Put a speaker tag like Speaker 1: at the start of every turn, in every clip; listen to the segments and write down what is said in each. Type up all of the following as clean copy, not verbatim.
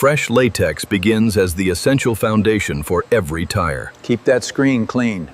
Speaker 1: Fresh latex begins as the essential foundation for every tire.
Speaker 2: Keep that screen clean.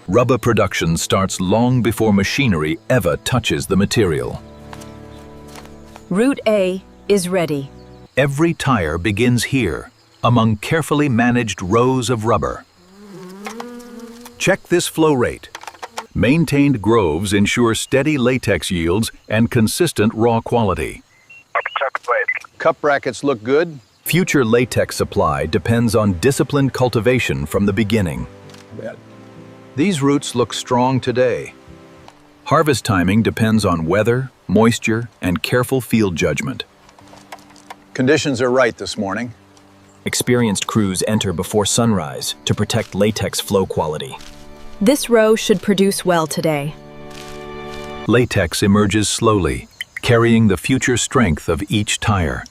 Speaker 1: Rubber production starts long before machinery ever touches the material.
Speaker 3: Route A is ready.
Speaker 1: Every tire begins here, among carefully managed rows of rubber. Check this flow rate. Maintained groves ensure steady latex yields and consistent raw quality.
Speaker 2: Cup brackets look good.
Speaker 1: Future latex supply depends on disciplined cultivation from the beginning.
Speaker 2: These roots look strong today.
Speaker 1: Harvest timing depends on weather, moisture, and careful field judgment.
Speaker 2: Conditions are right this morning.
Speaker 4: Experienced crews enter before sunrise to protect latex flow quality.
Speaker 3: This row should produce well today.
Speaker 1: Latex emerges slowly, carrying the future strength of each tire.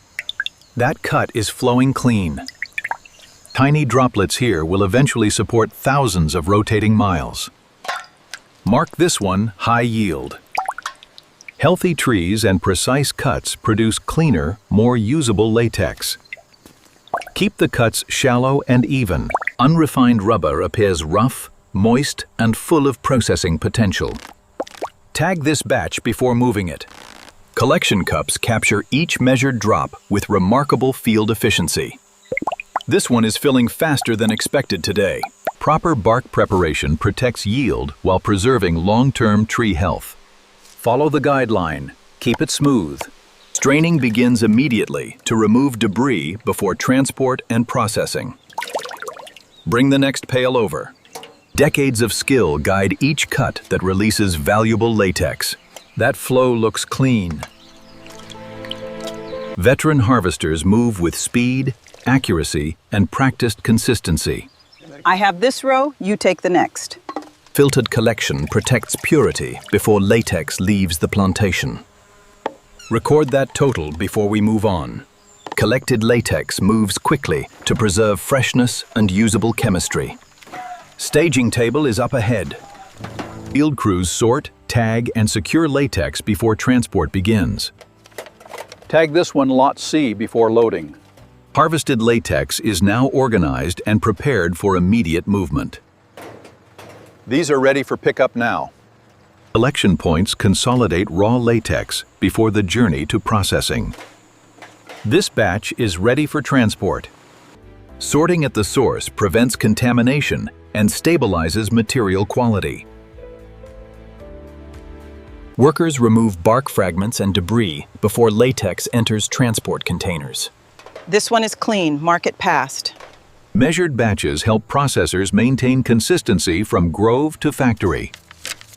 Speaker 1: That cut is flowing clean. Tiny droplets here will eventually support thousands of rotating miles. Mark this one high yield. Healthy trees and precise cuts produce cleaner, more usable latex. Keep the cuts shallow and even. Unrefined rubber appears rough, moist, and full of processing potential. Tag this batch before moving it. Collection cups capture each measured drop with remarkable field efficiency. This one is filling faster than expected today. Proper bark preparation protects yield while preserving long-term tree health. Follow the guideline. Keep it smooth. Straining begins immediately to remove debris before transport and processing. Bring the next pail over. Decades of skill guide each cut that releases valuable latex. That flow looks clean. Veteran harvesters move with speed, accuracy, and practiced consistency.
Speaker 5: I have this row, you take the next.
Speaker 1: Filtered collection protects purity before latex leaves the plantation. Record that total before we move on. Collected latex moves quickly to preserve freshness and usable chemistry. Staging table is up ahead. Field crews sort, tag, and secure latex before transport begins.
Speaker 2: Tag this one Lot C before loading.
Speaker 1: Harvested latex is now organized and prepared for immediate movement.
Speaker 2: These are ready for pickup now.
Speaker 1: Collection points consolidate raw latex before the journey to processing. This batch is ready for transport. Sorting at the source prevents contamination and stabilizes material quality.
Speaker 4: Workers remove bark fragments and debris before latex enters transport containers.
Speaker 5: This one is clean, mark it passed.
Speaker 1: Measured batches help processors maintain consistency from grove to factory.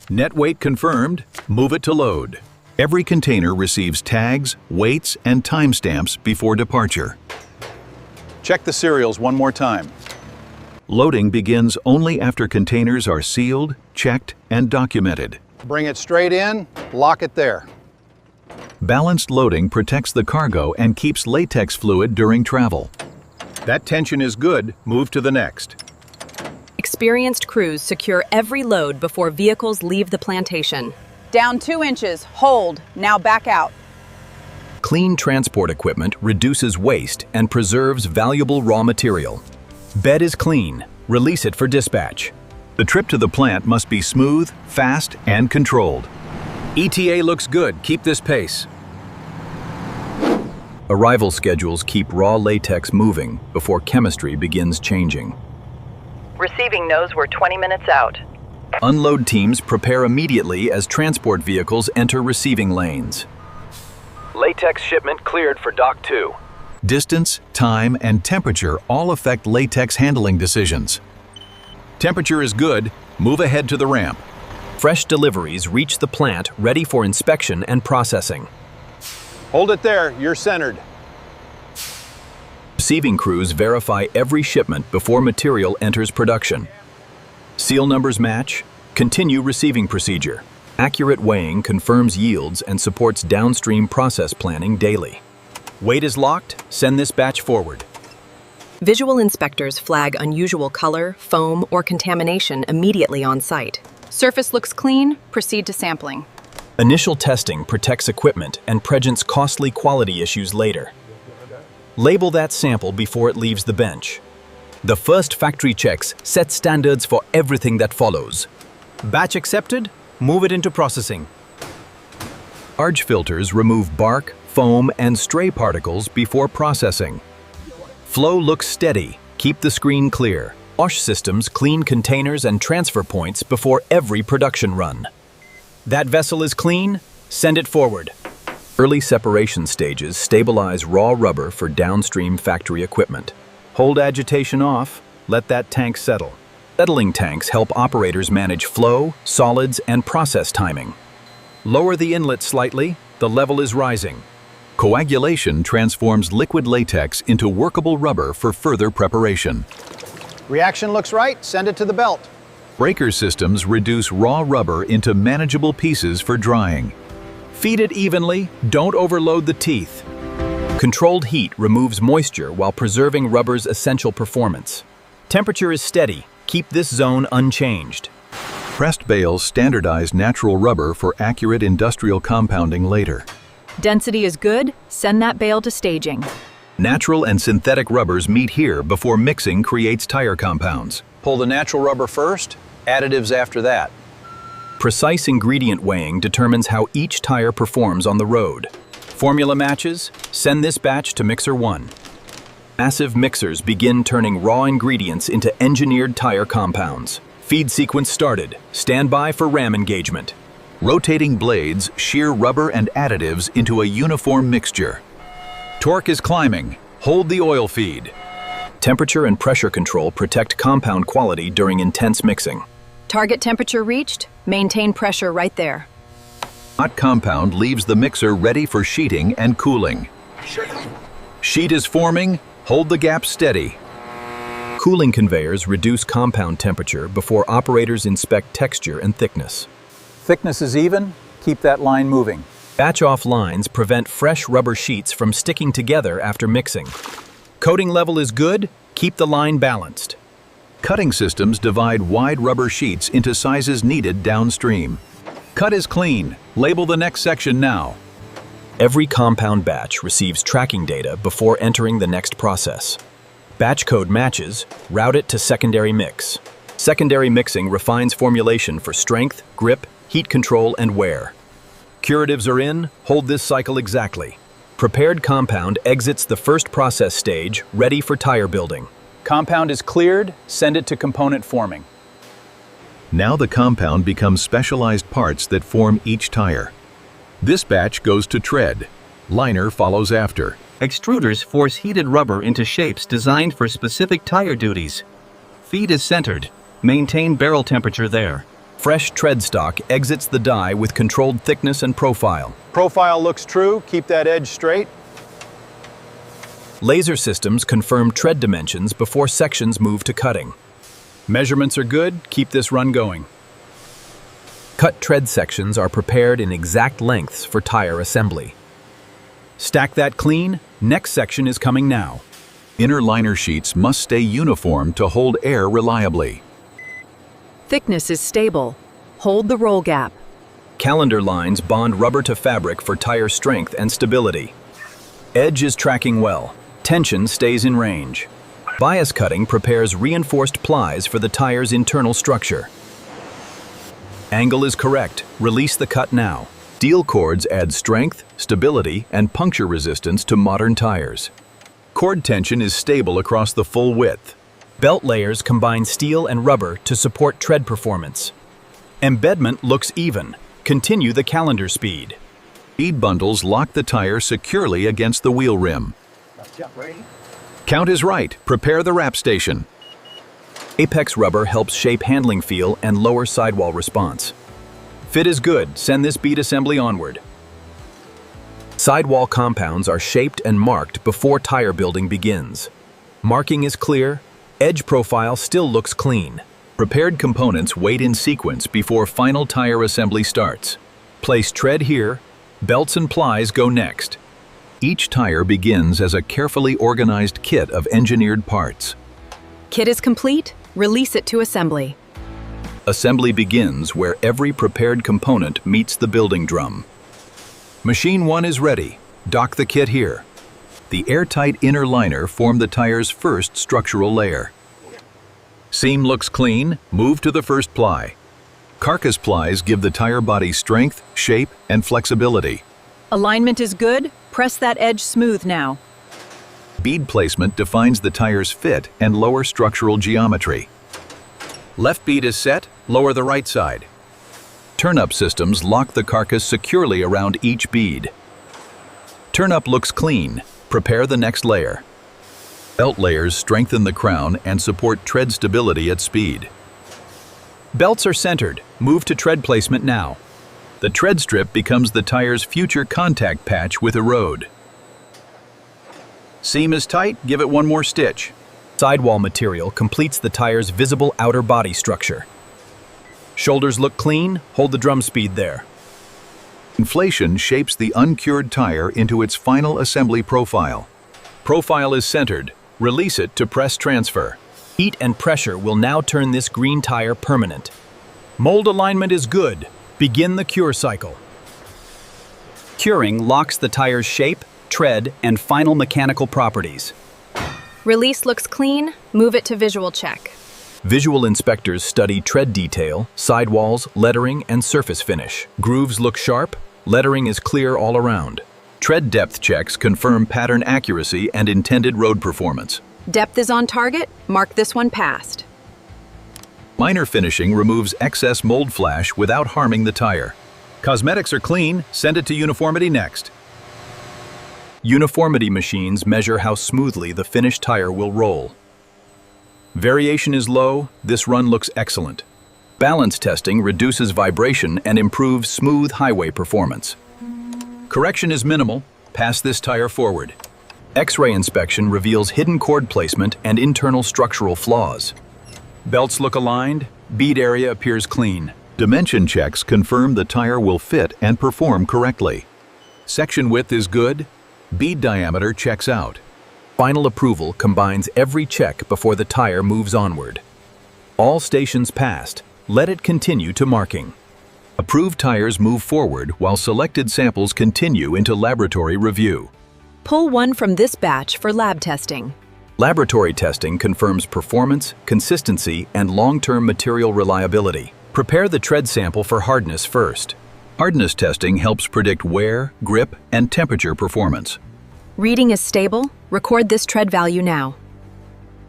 Speaker 1: Net weight confirmed, move it to load. Every container receives tags, weights, and timestamps before departure.
Speaker 2: Check the serials one more time.
Speaker 1: Loading begins only after containers are sealed, checked, and documented.
Speaker 2: Bring it straight in, lock it there.
Speaker 1: Balanced loading protects the cargo and keeps latex fluid during travel. That tension is good, move to the next.
Speaker 3: Experienced crews secure every load before vehicles leave the plantation.
Speaker 5: Down 2 inches, hold, now back out.
Speaker 1: Clean transport equipment reduces waste and preserves valuable raw material. Bed is clean, release it for dispatch. The trip to the plant must be smooth, fast, and controlled. ETA looks good, keep this pace. Arrival schedules keep raw latex moving before chemistry begins changing.
Speaker 6: Receiving knows we're 20 minutes out.
Speaker 1: Unload teams prepare immediately as transport vehicles enter receiving lanes.
Speaker 4: Latex shipment cleared for Dock 2.
Speaker 1: Distance, time, and temperature all affect latex handling decisions. Temperature is good, move ahead to the ramp.
Speaker 4: Fresh deliveries reach the plant ready for inspection and processing.
Speaker 2: Hold it there, you're centered.
Speaker 1: Receiving crews verify every shipment before material enters production. Seal numbers match, continue receiving procedure. Accurate weighing confirms yields and supports downstream process planning daily. Weight is locked, send this batch forward.
Speaker 3: Visual inspectors flag unusual color, foam, or contamination immediately on site. Surface looks clean, proceed to sampling.
Speaker 4: Initial testing protects equipment and prevents costly quality issues later. Label that sample before it leaves the bench. The first factory checks set standards for everything that follows.
Speaker 2: Batch accepted, move it into processing.
Speaker 1: Large filters remove bark, foam, and stray particles before processing. Flow looks steady, keep the screen clear. Wash systems clean containers and transfer points before every production run.
Speaker 4: That vessel is clean, send it forward.
Speaker 1: Early separation stages stabilize raw rubber for downstream factory equipment. Hold agitation off, let that tank settle. Settling tanks help operators manage flow, solids, and process timing.
Speaker 2: Lower the inlet slightly, the level is rising.
Speaker 1: Coagulation transforms liquid latex into workable rubber for further preparation.
Speaker 2: Reaction looks right, send it to the belt.
Speaker 1: Breaker systems reduce raw rubber into manageable pieces for drying.
Speaker 4: Feed it evenly, don't overload the teeth. Controlled heat removes moisture while preserving rubber's essential performance. Temperature is steady, keep this zone unchanged.
Speaker 1: Pressed bales standardize natural rubber for accurate industrial compounding later.
Speaker 3: Density is good, send that bale to staging.
Speaker 1: Natural and synthetic rubbers meet here before mixing creates tire compounds.
Speaker 2: Pull the natural rubber first, additives after that.
Speaker 4: Precise ingredient weighing determines how each tire performs on the road. Formula matches, send this batch to Mixer 1. Massive mixers begin turning raw ingredients into engineered tire compounds. Feed sequence started. Stand by for ram engagement.
Speaker 1: Rotating blades shear rubber and additives into a uniform mixture.
Speaker 2: Torque is climbing. Hold the oil feed.
Speaker 4: Temperature and pressure control protect compound quality during intense mixing.
Speaker 3: Target temperature reached, maintain pressure right there.
Speaker 1: Hot compound leaves the mixer ready for sheeting and cooling. Sheet is forming, hold the gap steady.
Speaker 4: Cooling conveyors reduce compound temperature before operators inspect texture and thickness.
Speaker 2: Thickness is even, keep that line moving.
Speaker 4: Batch-off lines prevent fresh rubber sheets from sticking together after mixing. Coating level is good, keep the line balanced.
Speaker 1: Cutting systems divide wide rubber sheets into sizes needed downstream. Cut is clean, label the next section now.
Speaker 4: Every compound batch receives tracking data before entering the next process. Batch code matches, route it to secondary mix. Secondary mixing refines formulation for strength, grip, heat control, and wear. Curatives are in, hold this cycle exactly. Prepared compound exits the first process stage, ready for tire building.
Speaker 2: Compound is cleared, send it to component forming.
Speaker 1: Now the compound becomes specialized parts that form each tire. This batch goes to tread. Liner follows after.
Speaker 7: Extruders force heated rubber into shapes designed for specific tire duties. Feed is centered. Maintain barrel temperature there.
Speaker 4: Fresh tread stock exits the die with controlled thickness and profile.
Speaker 2: Profile looks true, keep that edge straight.
Speaker 4: Laser systems confirm tread dimensions before sections move to cutting.
Speaker 2: Measurements are good, keep this run going.
Speaker 4: Cut tread sections are prepared in exact lengths for tire assembly. Stack that clean, next section is coming now.
Speaker 1: Inner liner sheets must stay uniform to hold air reliably.
Speaker 3: Thickness is stable. Hold the roll gap.
Speaker 4: Calendar lines bond rubber to fabric for tire strength and stability. Edge is tracking well. Tension stays in range. Bias cutting prepares reinforced plies for the tire's internal structure. Angle is correct. Release the cut now.
Speaker 1: Steel cords add strength, stability, and puncture resistance to modern tires. Cord tension is stable across the full width.
Speaker 4: Belt layers combine steel and rubber to support tread performance. Embedment looks even. Continue the calendar speed.
Speaker 1: Speed bundles lock the tire securely against the wheel rim. Count is right. Prepare the wrap station.
Speaker 4: Apex rubber helps shape handling feel and lower sidewall response. Fit is good. Send this bead assembly onward. Sidewall compounds are shaped and marked before tire building begins. Marking is clear. Edge profile still looks clean.
Speaker 1: Prepared components wait in sequence before final tire assembly starts.
Speaker 4: Place tread here.
Speaker 1: Belts and plies go next. Each tire begins as a carefully organized kit of engineered parts.
Speaker 3: Kit is complete. Release it to assembly.
Speaker 1: Assembly begins where every prepared component meets the building drum. Machine 1 is ready. Dock the kit here. The airtight inner liner formed the tire's first structural layer. Seam looks clean, move to the first ply. Carcass plies give the tire body strength, shape, and flexibility.
Speaker 5: Alignment is good. Press that edge smooth now.
Speaker 1: Bead placement defines the tire's fit and lower structural geometry. Left bead is set, lower the right side. Turn-up systems lock the carcass securely around each bead. Turn-up looks clean. Prepare the next layer. Belt layers strengthen the crown and support tread stability at speed.
Speaker 4: Belts are centered. Move to tread placement now.
Speaker 1: The tread strip becomes the tire's future contact patch with a road. Seam is tight, give it one more stitch.
Speaker 4: Sidewall material completes the tire's visible outer body structure. Shoulders look clean, hold the drum speed there.
Speaker 1: Inflation shapes the uncured tire into its final assembly profile. Profile is centered. Release it to press transfer.
Speaker 4: Heat and pressure will now turn this green tire permanent. Mold alignment is good. Begin the cure cycle. Curing locks the tire's shape, tread, and final mechanical properties.
Speaker 3: Release looks clean. Move it to visual check.
Speaker 4: Visual inspectors study tread detail, sidewalls, lettering, and surface finish. Grooves look sharp. Lettering is clear all around.
Speaker 1: Tread depth checks confirm pattern accuracy and intended road performance.
Speaker 3: Depth is on target. Mark this one passed.
Speaker 1: Minor finishing removes excess mold flash without harming the tire. Cosmetics are clean, send it to uniformity next.
Speaker 4: Uniformity machines measure how smoothly the finished tire will roll. Variation is low, this run looks excellent. Balance testing reduces vibration and improves smooth highway performance.
Speaker 1: Correction is minimal, pass this tire forward.
Speaker 4: X-ray inspection reveals hidden cord placement and internal structural flaws.
Speaker 1: Belts look aligned, bead area appears clean. Dimension checks confirm the tire will fit and perform correctly. Section width is good, bead diameter checks out.
Speaker 4: Final approval combines every check before the tire moves onward. All stations passed. Let it continue to marking.
Speaker 1: Approved tires move forward while selected samples continue into laboratory review.
Speaker 3: Pull one from this batch for lab testing.
Speaker 4: Laboratory testing confirms performance, consistency, and long-term material reliability. Prepare the tread sample for hardness first.
Speaker 1: Hardness testing helps predict wear, grip, and temperature performance.
Speaker 3: Reading is stable. Record this tread value now.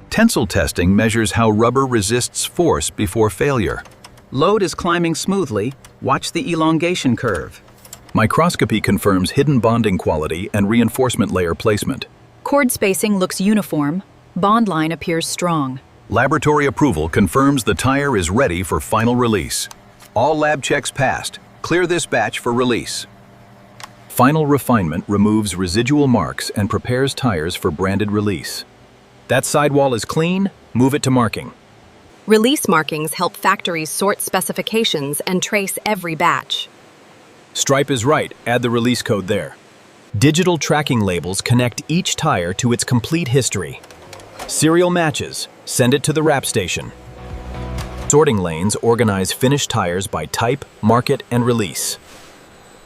Speaker 1: Tensile testing measures how rubber resists force before failure.
Speaker 5: Load is climbing smoothly. Watch the elongation curve.
Speaker 4: Microscopy confirms hidden bonding quality and reinforcement layer placement.
Speaker 3: Cord spacing looks uniform. Bond line appears strong.
Speaker 1: Laboratory approval confirms the tire is ready for final release. All lab checks passed. Clear this batch for release.
Speaker 4: Final refinement removes residual marks and prepares tires for branded release. That sidewall is clean, move it to marking.
Speaker 3: Release markings help factories sort specifications and trace every batch.
Speaker 4: Stripe is right, add the release code there. Digital tracking labels connect each tire to its complete history. Serial matches, send it to the wrap station. Sorting lanes organize finished tires by type, market, and release.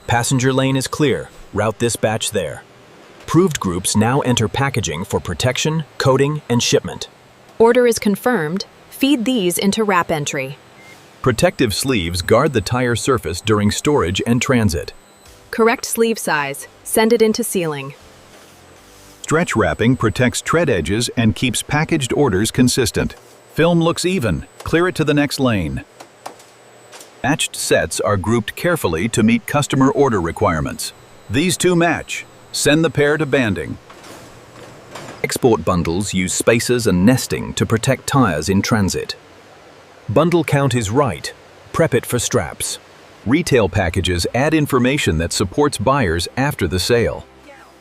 Speaker 4: Passenger lane is clear, route this batch there. Approved groups now enter packaging for protection, coating, and shipment.
Speaker 3: Order is confirmed. Feed these into wrap entry.
Speaker 4: Protective sleeves guard the tire surface during storage and transit.
Speaker 3: Correct sleeve size. Send it into sealing.
Speaker 1: Stretch wrapping protects tread edges and keeps packaged orders consistent. Film looks even. Clear it to the next lane. Matched sets are grouped carefully to meet customer order requirements. These two match. Send the pair to banding.
Speaker 4: Export bundles use spacers and nesting to protect tires in transit. Bundle count is right. Prep it for straps.
Speaker 1: Retail packages add information that supports buyers after the sale.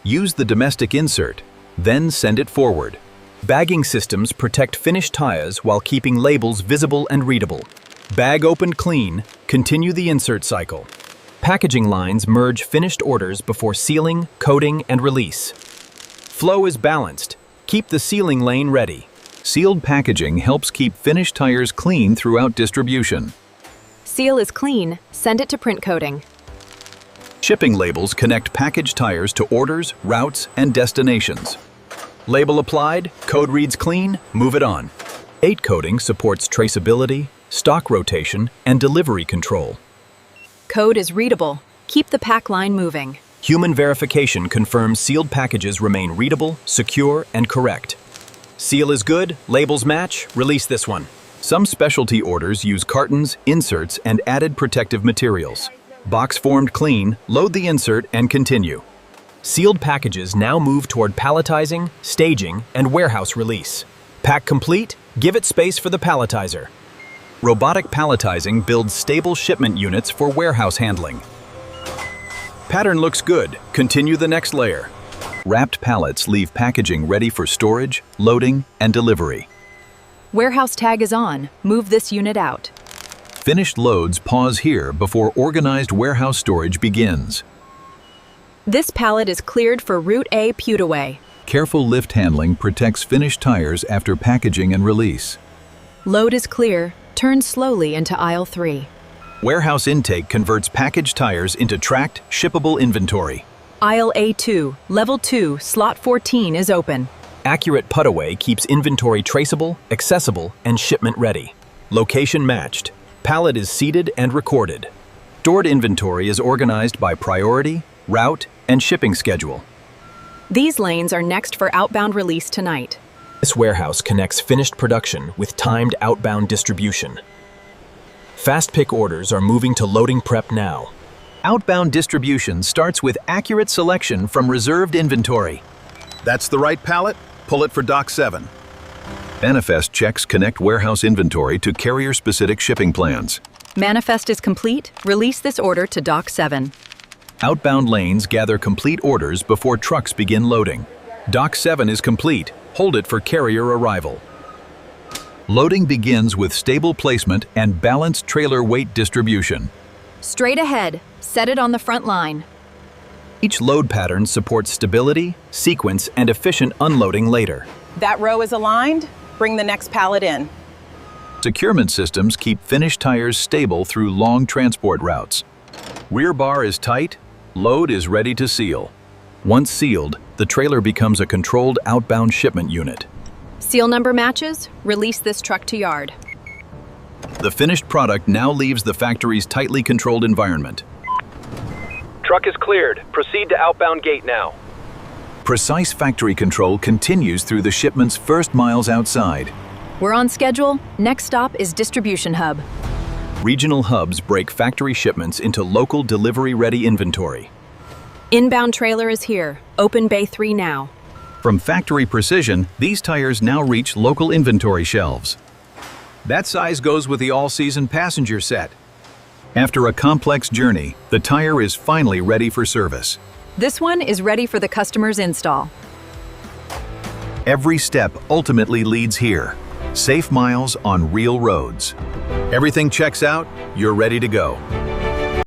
Speaker 1: Use the domestic insert, then send it forward.
Speaker 4: Bagging systems protect finished tires while keeping labels visible and readable. Bag opened clean, continue the insert cycle. Packaging lines merge finished orders before sealing, coating, and release. Flow is balanced. Keep the sealing lane ready.
Speaker 1: Sealed packaging helps keep finished tires clean throughout distribution.
Speaker 3: Seal is clean, send it to print coating.
Speaker 1: Shipping labels connect packaged tires to orders, routes, and destinations. Label applied, code reads clean, move it on. 8 coding supports traceability, stock rotation, and delivery control.
Speaker 3: Code is readable, keep the pack line moving.
Speaker 4: Human verification confirms sealed packages remain readable, secure, and correct. Seal is good, labels match, release this one.
Speaker 1: Some specialty orders use cartons, inserts, and added protective materials. Box formed clean, load the insert, and continue.
Speaker 4: Sealed packages now move toward palletizing, staging, and warehouse release. Pack complete, give it space for the palletizer.
Speaker 1: Robotic palletizing builds stable shipment units for warehouse handling. Pattern looks good, continue the next layer. Wrapped pallets leave packaging ready for storage, loading, and delivery.
Speaker 3: Warehouse tag is on, move this unit out.
Speaker 1: Finished loads pause here before organized warehouse storage begins.
Speaker 3: This pallet is cleared for Route A put-away.
Speaker 1: Careful lift handling protects finished tires after packaging and release.
Speaker 3: Load is clear, turn slowly into aisle 3.
Speaker 1: Warehouse intake converts packaged tires into tracked, shippable inventory.
Speaker 3: Aisle A2, level 2, slot 14 is open.
Speaker 4: Accurate put-away keeps inventory traceable, accessible, and shipment ready. Location matched. Pallet is seated and recorded. Stored inventory is organized by priority, route, and shipping schedule.
Speaker 3: These lanes are next for outbound release tonight.
Speaker 4: This warehouse connects finished production with timed outbound distribution. Fast pick orders are moving to loading prep now.
Speaker 1: Outbound distribution starts with accurate selection from reserved inventory. That's the right pallet? Pull it for Dock 7. Manifest checks connect warehouse inventory to carrier-specific shipping plans.
Speaker 3: Manifest is complete, release this order to Dock 7.
Speaker 1: Outbound lanes gather complete orders before trucks begin loading. Dock 7 is complete, hold it for carrier arrival. Loading begins with stable placement and balanced trailer weight distribution.
Speaker 3: Straight ahead, set it on the front line.
Speaker 1: Each load pattern supports stability, sequence, and efficient unloading later.
Speaker 8: That row is aligned, bring the next pallet in.
Speaker 1: Securement systems keep finished tires stable through long transport routes. Rear bar is tight, load is ready to seal. Once sealed, the trailer becomes a controlled outbound shipment unit.
Speaker 3: Seal number matches, release this truck to yard.
Speaker 1: The finished product now leaves the factory's tightly controlled environment.
Speaker 9: Truck is cleared. Proceed to outbound gate now.
Speaker 1: Precise factory control continues through the shipment's first miles outside.
Speaker 3: We're on schedule. Next stop is distribution hub.
Speaker 1: Regional hubs break factory shipments into local delivery-ready inventory.
Speaker 3: Inbound trailer is here. Open bay 3 now.
Speaker 1: From factory precision, these tires now reach local inventory shelves. That size goes with the all-season passenger set. After a complex journey, the tire is finally ready for service.
Speaker 3: This one is ready for the customer's install.
Speaker 1: Every step ultimately leads here. Safe miles on real roads. Everything checks out, you're ready to go.